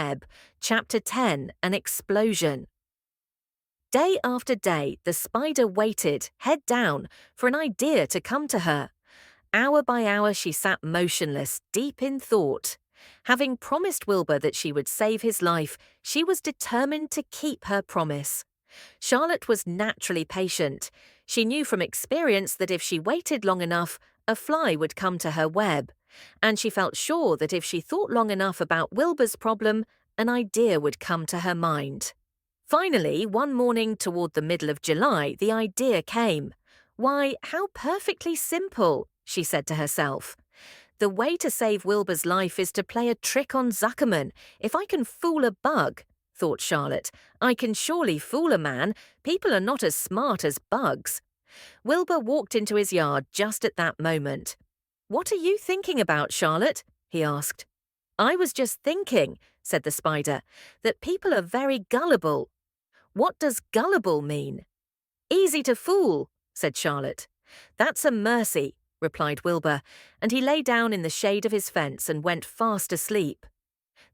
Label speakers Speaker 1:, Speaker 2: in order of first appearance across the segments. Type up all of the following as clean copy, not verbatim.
Speaker 1: Web, Chapter 10, An Explosion. Day after day, the spider waited, head down, for an idea to come to her. Hour by hour she sat motionless, deep in thought. Having promised Wilbur that she would save his life, she was determined to keep her promise. Charlotte was naturally patient. She knew from experience that if she waited long enough, a fly would come to her web. And she felt sure that if she thought long enough about Wilbur's problem, an idea would come to her mind. Finally, one morning toward the middle of July, the idea came. Why, how perfectly simple, she said to herself. The way to save Wilbur's life is to play a trick on Zuckerman. If I can fool a bug, thought Charlotte, I can surely fool a man. People are not as smart as bugs. Wilbur walked into his yard just at that moment. What are you thinking about, Charlotte? He asked. I was just thinking, said the spider, that people are very gullible. What does gullible mean? Easy to fool, said Charlotte. That's a mercy, replied Wilbur, and he lay down in the shade of his fence and went fast asleep.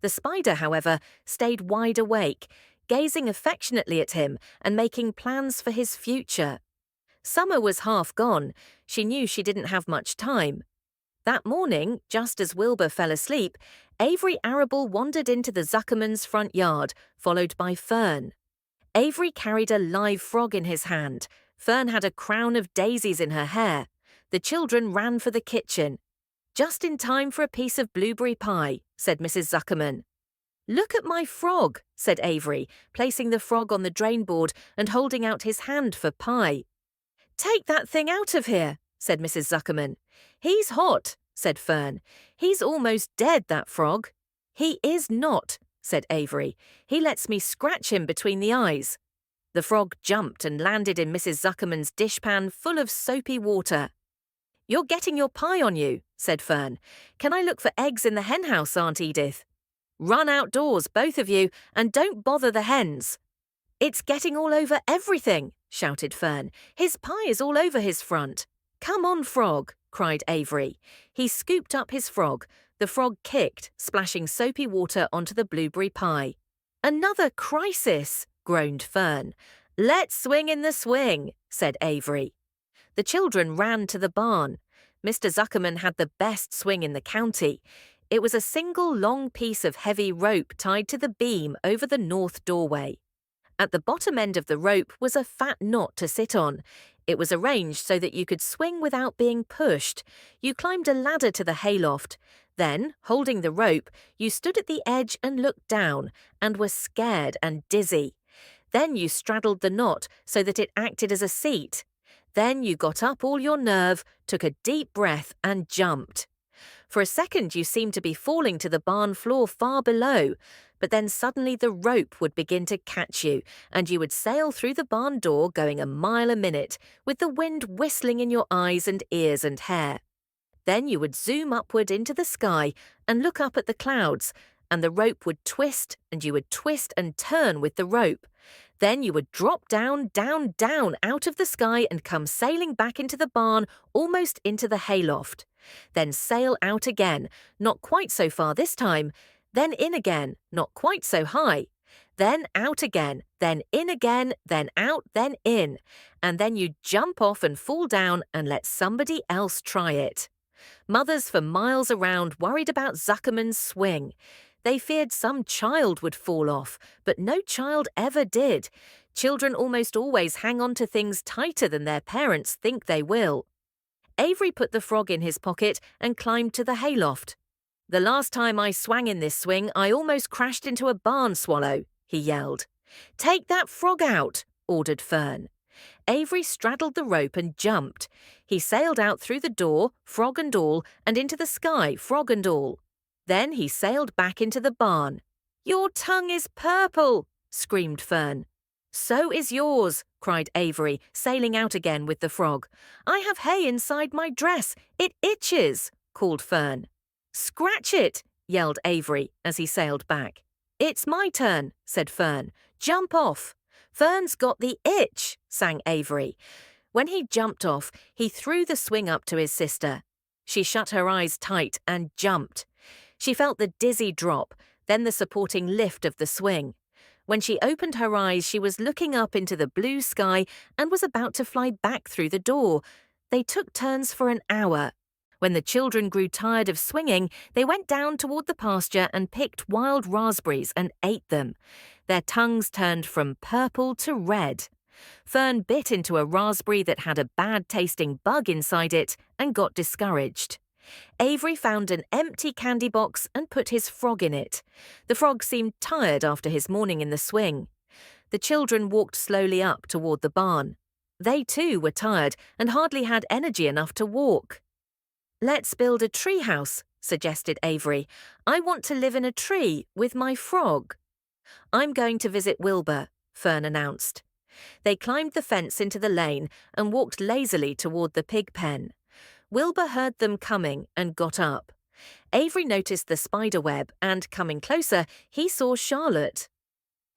Speaker 1: The spider, however, stayed wide awake, gazing affectionately at him and making plans for his future. Summer was half gone. She knew she didn't have much time. That morning, just as Wilbur fell asleep, Avery Arable wandered into the Zuckerman's front yard, followed by Fern. Avery carried a live frog in his hand. Fern had a crown of daisies in her hair. The children ran for the kitchen. Just in time for a piece of blueberry pie, said Mrs. Zuckerman. Look at my frog, said Avery, placing the frog on the drain board and holding out his hand for pie. Take that thing out of here, said Mrs. Zuckerman. He's hot, said Fern. He's almost dead, that frog. He is not, said Avery. He lets me scratch him between the eyes. The frog jumped and landed in Mrs. Zuckerman's dishpan full of soapy water. You're getting your pie on you, said Fern. Can I look for eggs in the henhouse, Aunt Edith? Run outdoors, both of you, and don't bother the hens. It's getting all over everything, shouted Fern. His pie is all over his front. Come on, frog, cried Avery. He scooped up his frog. The frog kicked, splashing soapy water onto the blueberry pie. Another crisis, groaned Fern. Let's swing in the swing, said Avery. The children ran to the barn. Mr. Zuckerman had the best swing in the county. It was a single long piece of heavy rope tied to the beam over the north doorway. At the bottom end of the rope was a fat knot to sit on. It was arranged so that you could swing without being pushed. You climbed a ladder to the hayloft. Then, holding the rope, you stood at the edge and looked down, and were scared and dizzy. Then you straddled the knot so that it acted as a seat. Then you got up all your nerve, took a deep breath, and jumped. For a second you seemed to be falling to the barn floor far below, but then suddenly the rope would begin to catch you, and you would sail through the barn door going a mile a minute, with the wind whistling in your eyes and ears and hair. Then you would zoom upward into the sky and look up at the clouds, and the rope would twist, and you would twist and turn with the rope. Then you would drop down, down, down out of the sky and come sailing back into the barn, almost into the hayloft. Then sail out again, not quite so far this time, then in again, not quite so high. Then out again, then in again, then out, then in. And then you jump off and fall down and let somebody else try it. Mothers for miles around worried about Zuckerman's swing. They feared some child would fall off, but no child ever did. Children almost always hang on to things tighter than their parents think they will. Avery put the frog in his pocket and climbed to the hayloft. The last time I swang in this swing, I almost crashed into a barn swallow, he yelled. Take that frog out, ordered Fern. Avery straddled the rope and jumped. He sailed out through the door, frog and all, and into the sky, frog and all. Then he sailed back into the barn. Your tongue is purple, screamed Fern. So is yours, cried Avery, sailing out again with the frog. I have hay inside my dress. It itches, called Fern. Scratch it, yelled Avery as he sailed back. It's my turn, said Fern. Jump off. Fern's got the itch, sang Avery. When he jumped off, he threw the swing up to his sister. She shut her eyes tight and jumped. She felt the dizzy drop. then the supporting lift of the swing. When she opened her eyes, she was looking up into the blue sky and was about to fly back through the door. They took turns for an hour. When the children grew tired of swinging, they went down toward the pasture and picked wild raspberries and ate them. Their tongues turned from purple to red. Fern bit into a raspberry that had a bad-tasting bug inside it and got discouraged. Avery found an empty candy box and put his frog in it. The frog seemed tired after his morning in the swing. The children walked slowly up toward the barn. They too were tired and hardly had energy enough to walk. "Let's build a tree house," suggested Avery. "I want to live in a tree with my frog." "I'm going to visit Wilbur," Fern announced. They climbed the fence into the lane and walked lazily toward the pig pen. Wilbur heard them coming and got up. Avery noticed the spider web and, coming closer, he saw Charlotte.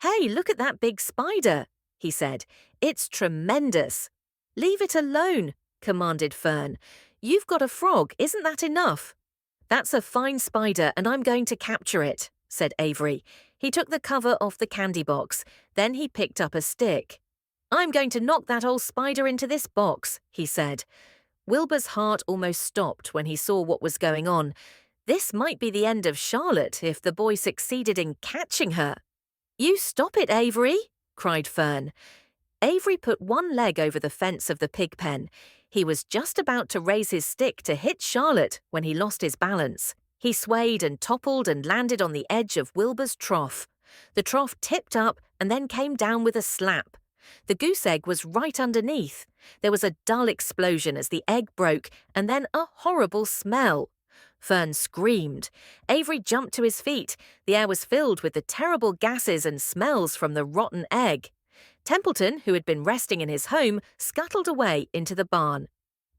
Speaker 1: "Hey, look at that big spider," he said. "It's tremendous." "Leave it alone," commanded Fern. "You've got a frog, isn't that enough?" "That's a fine spider and I'm going to capture it," said Avery. He took the cover off the candy box. Then he picked up a stick. "I'm going to knock that old spider into this box," he said. Wilbur's heart almost stopped when he saw what was going on. This might be the end of Charlotte if the boy succeeded in catching her. "You stop it, Avery," cried Fern. Avery put one leg over the fence of the pig pen. He was just about to raise his stick to hit Charlotte when he lost his balance. He swayed and toppled and landed on the edge of Wilbur's trough. The trough tipped up and then came down with a slap. The goose egg was right underneath. There was a dull explosion as the egg broke, and then a horrible smell. Fern screamed. Avery jumped to his feet. The air was filled with the terrible gases and smells from the rotten egg. Templeton, who had been resting in his home, scuttled away into the barn.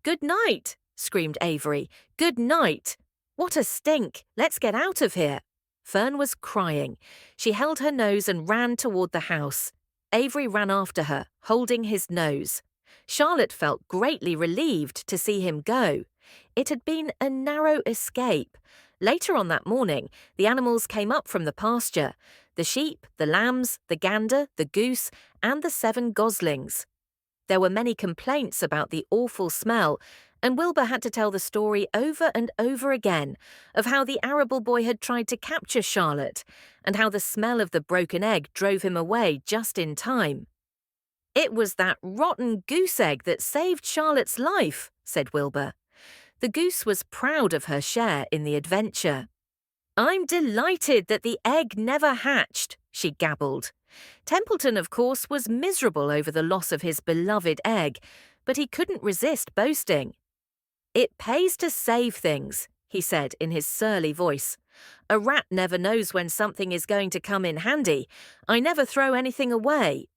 Speaker 1: "Good night," screamed Avery. "Good night. What a stink. Let's get out of here." Fern was crying. She held her nose and ran toward the house. Avery ran after her, holding his nose. Charlotte felt greatly relieved to see him go. It had been a narrow escape. Later on that morning, the animals came up from the pasture. The sheep, the lambs, the gander, the goose, and the 7 goslings. There were many complaints about the awful smell, and Wilbur had to tell the story over and over again of how the arable boy had tried to capture Charlotte, and how the smell of the broken egg drove him away just in time. "It was that rotten goose egg that saved Charlotte's life," said Wilbur. The goose was proud of her share in the adventure. "I'm delighted that the egg never hatched," she gabbled. Templeton, of course, was miserable over the loss of his beloved egg, but he couldn't resist boasting. "It pays to save things," he said in his surly voice. "A rat never knows when something is going to come in handy. I never throw anything away."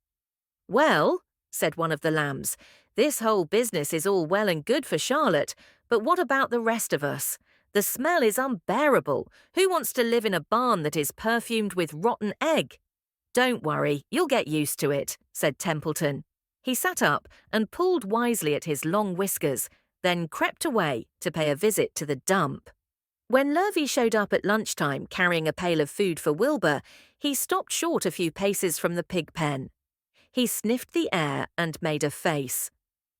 Speaker 1: "Well," said one of the lambs, "this whole business is all well and good for Charlotte, but what about the rest of us? The smell is unbearable. Who wants to live in a barn that is perfumed with rotten egg?" "Don't worry, you'll get used to it," said Templeton. He sat up and pulled wisely at his long whiskers, then crept away to pay a visit to the dump. When Lurvy showed up at lunchtime carrying a pail of food for Wilbur, he stopped short a few paces from the pig pen. He sniffed the air and made a face.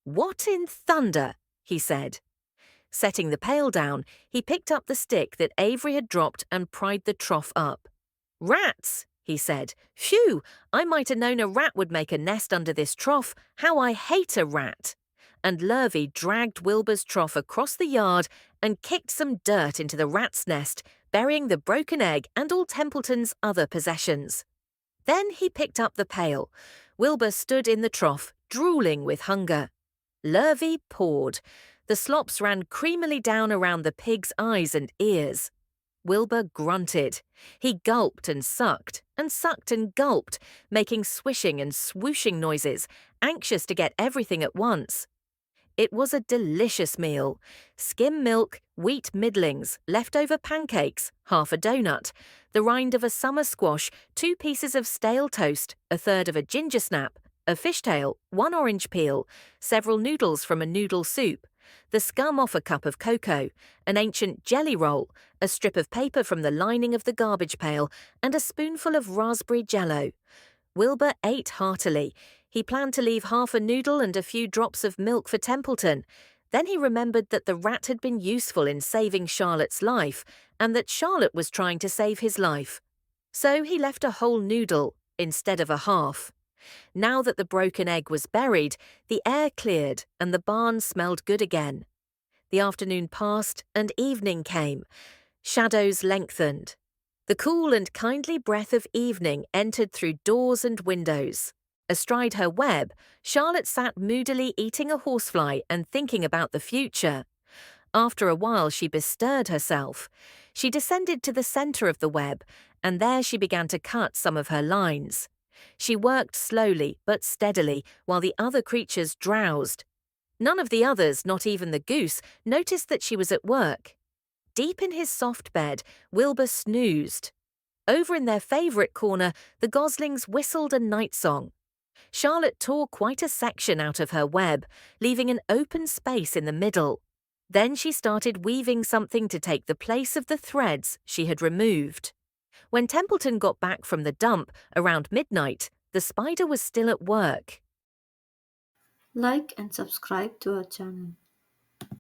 Speaker 1: "What in thunder?" he said. Setting the pail down, he picked up the stick that Avery had dropped and pried the trough up. "Rats," he said. "Phew, I might have known a rat would make a nest under this trough. How I hate a rat." And Lurvy dragged Wilbur's trough across the yard and kicked some dirt into the rat's nest, burying the broken egg and all Templeton's other possessions. Then he picked up the pail. Wilbur stood in the trough, drooling with hunger. Lurvy poured. The slops ran creamily down around the pig's eyes and ears. Wilbur grunted. He gulped and sucked and gulped, making swishing and swooshing noises, anxious to get everything at once. It was a delicious meal. Skim milk, wheat middlings, leftover pancakes, half a donut, the rind of a summer squash, 2 pieces of stale toast, a third of a ginger snap, a fishtail, 1 orange peel, several noodles from a noodle soup, the scum off a cup of cocoa, an ancient jelly roll, a strip of paper from the lining of the garbage pail, and a spoonful of raspberry jello. Wilbur ate heartily. He planned to leave half a noodle and a few drops of milk for Templeton. Then he remembered that the rat had been useful in saving Charlotte's life, and that Charlotte was trying to save his life. So he left a whole noodle instead of a half. Now that the broken egg was buried, the air cleared and the barn smelled good again. The afternoon passed and evening came. Shadows lengthened. The cool and kindly breath of evening entered through doors and windows. Astride her web, Charlotte sat moodily eating a horsefly and thinking about the future. After a while, she bestirred herself. She descended to the center of the web, and there she began to cut some of her lines. She worked slowly but steadily while the other creatures drowsed. None of the others, not even the goose, noticed that she was at work. Deep in his soft bed, Wilbur snoozed. Over in their favorite corner, the goslings whistled a night song. Charlotte tore quite a section out of her web, leaving an open space in the middle. Then she started weaving something to take the place of the threads she had removed. When Templeton got back from the dump around midnight, the spider was still at work.
Speaker 2: Like and subscribe to our channel.